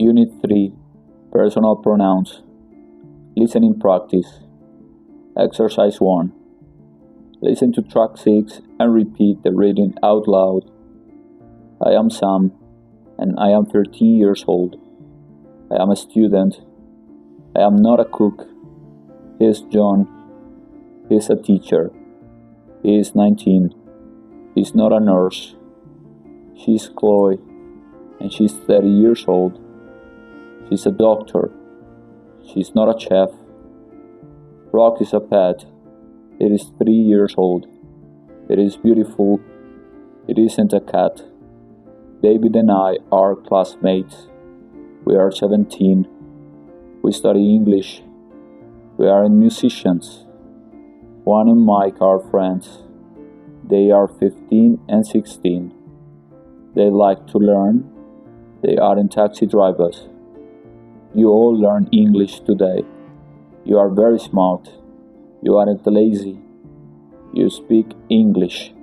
Unit 3, Personal Pronouns. Listening Practice. Exercise 1. Listen to track 6 and repeat the reading out loud. I am Sam, and I am 13 years old. I am a student. I am not a cook. He is John. He is a teacher. He is 19. He is not a nurse. She is Chloe, and she is 30 years old. She is a doctor. She is not a chef. Rock is a pet. It is 3 years old. It is beautiful. It isn't a cat. David and I are classmates. We are 17. We study English. We are musicians. Juan and Mike are friends. They are 15 and 16. They like to learn. They aren't taxi drivers. You all learn English today. You are very smart. You aren't lazy. You speak English.